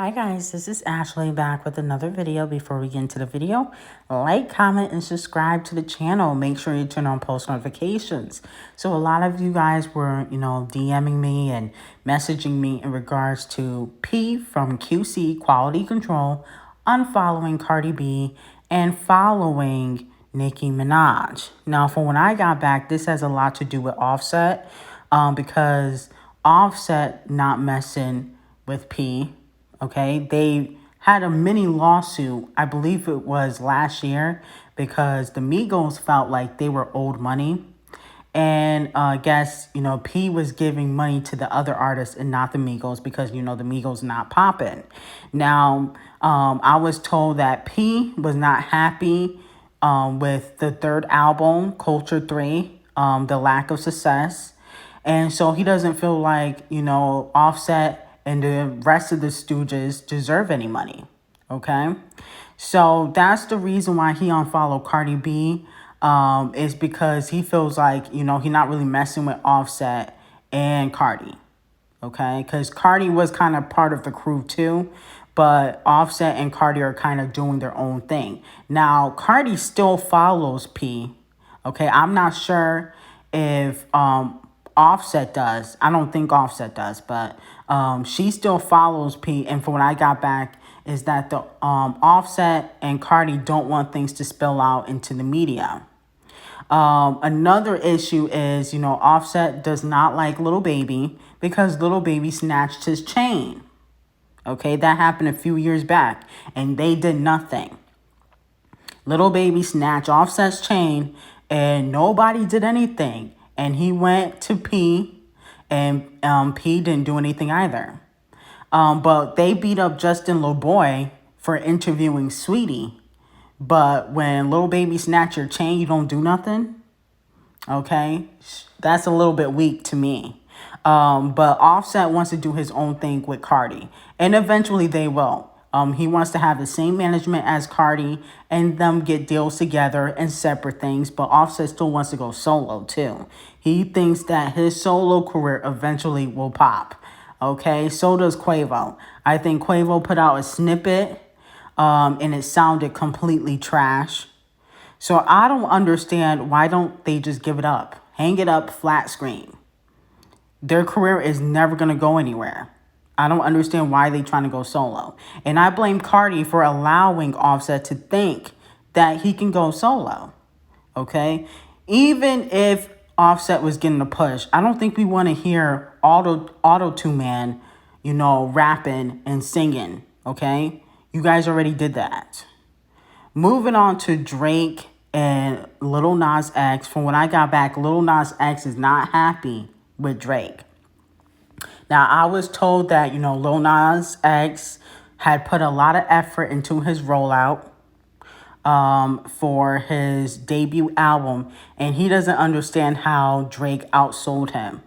Hi guys, this is Ashley back with another video. Before we get into the video, like, comment, and subscribe to the channel. Make sure you turn on post notifications. So a lot of you guys were, DMing me and messaging me in regards to P from QC Quality Control unfollowing CardiB and following Nicki Minaj. Now, from when I got back, this has a lot to do with Offset because Offset not messing with P. Okay, they had a mini lawsuit, I believe it was last year, because the Migos felt like they were owed money. And I guess, P was giving money to the other artists and not the Migos because, the Migos not popping. Now, I was told that P was not happy with the third album, Culture 3, the lack of success. And so he doesn't feel like, Offset and the rest of the Stooges deserve any money, okay? So that's the reason why he unfollowed CardiB, is because he feels like, he's not really messing with Offset and Cardi, okay? Because Cardi was kind of part of the crew too, but Offset and Cardi are kind of doing their own thing. Now, Cardi still follows P, okay? I'm not sure if Offset does. I don't think Offset does, but she still follows P. And from when I got back, is that the Offset and Cardi don't want things to spill out into the media. Another issue is, Offset does not like Lil Baby because Lil Baby snatched his chain. Okay, that happened a few years back, and they did nothing. Lil Baby snatched Offset's chain, and nobody did anything. And he went to P, and P didn't do anything either. But they beat up Justin LaBoy for interviewing Sweetie. But when Lil Baby snatch your chain, you don't do nothing? Okay? That's a little bit weak to me. But Offset wants to do his own thing with Cardi. And eventually they will. He wants to have the same management as Cardi and them get deals together and separate things. But Offset still wants to go solo too. He thinks that his solo career eventually will pop. Okay, so does Quavo. I think Quavo put out a snippet and it sounded completely trash. So I don't understand, why don't they just give it up? Hang it up flat screen. Their career is never going to go anywhere. I don't understand why they trying to go solo. And I blame Cardi for allowing Offset to think that he can go solo. Okay? Even if Offset was getting a push, I don't think we want to hear Auto-Tune Man, rapping and singing. Okay? You guys already did that. Moving on to Drake and Lilnasx. From when I got back, Lilnasx is not happy with Drake. Now, I was told that, Lilnasx had put a lot of effort into his rollout for his debut album, and he doesn't understand how Drake outsold him,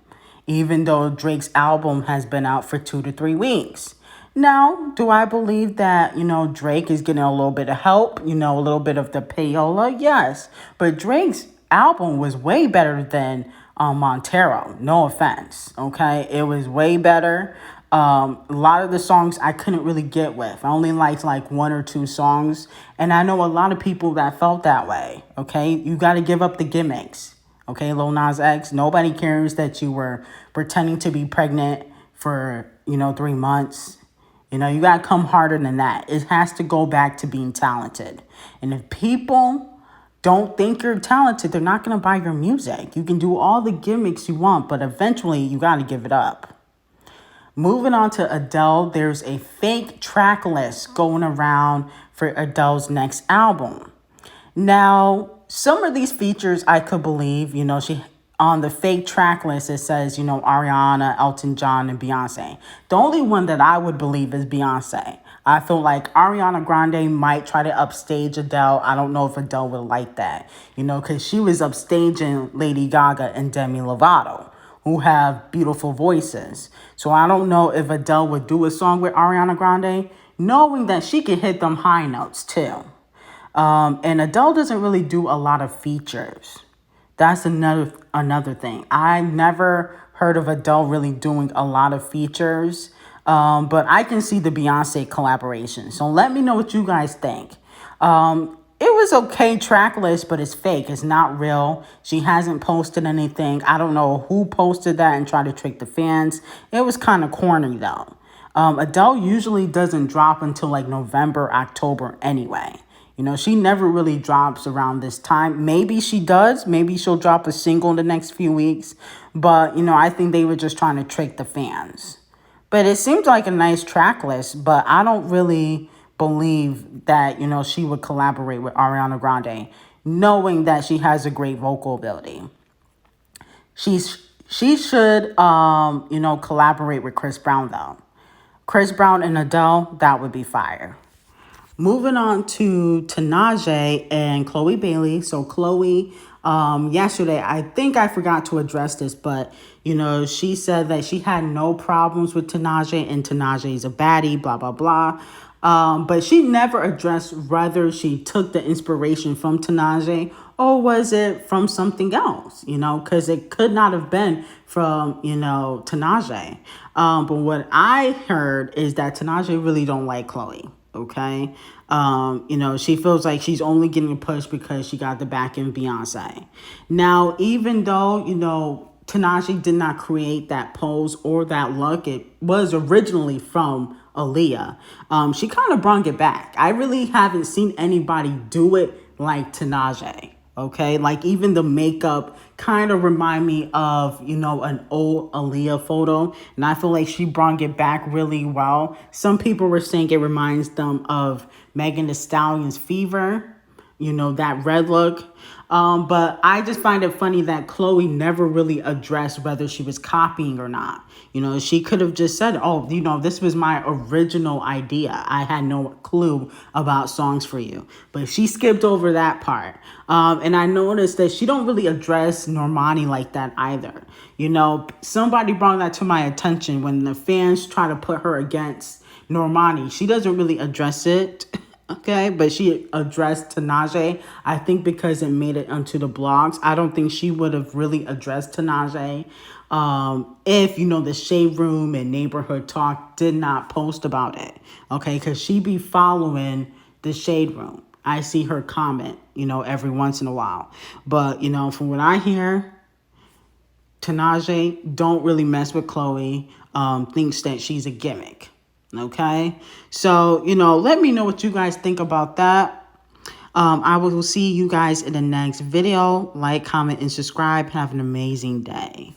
even though Drake's album has been out for 2 to 3 weeks. Now, do I believe that, Drake is getting a little bit of help, a little bit of the payola? Yes, but Drake's album was way better than Montero. No offense, okay? It was way better. A lot of the songs I couldn't really get with. I only liked like 1 or 2 songs. And I know a lot of people that felt that way, okay? You got to give up the gimmicks, okay, Lilnasx? Nobody cares that you were pretending to be pregnant for, 3 months. You got to come harder than that. It has to go back to being talented. And if people don't think you're talented, they're not going to buy your music. You can do all the gimmicks you want, but eventually you got to give it up. Moving on to Adele, there's a fake track list going around for Adele's next album. Now, some of these features I could believe, she on the fake track list, it says, Ariana, Elton John, and Beyonce. The only one that I would believe is Beyonce. I feel like Ariana Grande might try to upstage Adele. I don't know if Adele would like that, because she was upstaging Lady Gaga and Demi Lovato, who have beautiful voices. So I don't know if Adele would do a song with Ariana Grande, knowing that she can hit them high notes too. And Adele doesn't really do a lot of features. That's another thing. I never heard of Adele really doing a lot of features. But I can see the Beyonce collaboration. So let me know what you guys think. It was okay track list, but it's fake. It's not real. She hasn't posted anything. I don't know who posted that and tried to trick the fans. It was kind of corny though. Adele usually doesn't drop until like November, October anyway. You know, she never really drops around this time. Maybe she does. Maybe she'll drop a single in the next few weeks. But, you know, I think they were just trying to trick the fans. But it seems like a nice track list, but I don't really believe that, you know, she would collaborate with Ariana Grande, knowing that she has a great vocal ability. She should, you know, collaborate with Chris Brown, though. Chris Brown and Adele, that would be fire. Moving on to Tinashe and Chloe Bailey. So Chloe, yesterday, I think I forgot to address this, but, you know, she said that she had no problems with Tinashe and Tinashe is a baddie, blah, blah, blah. But she never addressed whether she took the inspiration from Tinashe or was it from something else, you know, because it could not have been from, you know, Tinashe. But what I heard is that Tinashe really don't like Chloe. Okay. You know, she feels like she's only getting pushed because she got the back end Beyonce. Now, even though, you know, Tinashe did not create that pose or that look, it was originally from Aaliyah. She kind of brought it back. I really haven't seen anybody do it like Tinashe. Okay, like even the makeup kind of remind me of, you know, an old Aaliyah photo. And I feel like she brought it back really well. Some people were saying it reminds them of Megan Thee Stallion's Fever, you know, that red look. But I just find it funny that Chloe never really addressed whether she was copying or not. You know, she could have just said, oh, you know, this was my original idea. I had no clue about Songs for You. But she skipped over that part. And I noticed that she don't really address Normani like that either. You know, somebody brought that to my attention when the fans try to put her against Normani. She doesn't really address it. Okay, but she addressed Tinashe, I think because it made it onto the blogs. I don't think she would have really addressed Tinashe if, you know, the Shade Room and Neighborhood Talk did not post about it. Okay, because she be following the Shade Room. I see her comment, you know, every once in a while. But, you know, from what I hear, Tinashe don't really mess with Chloe, thinks that she's a gimmick. Okay, so, you know, let me know what you guys think about that. I will see you guys in the next video. Like, comment, and subscribe. Have an amazing day.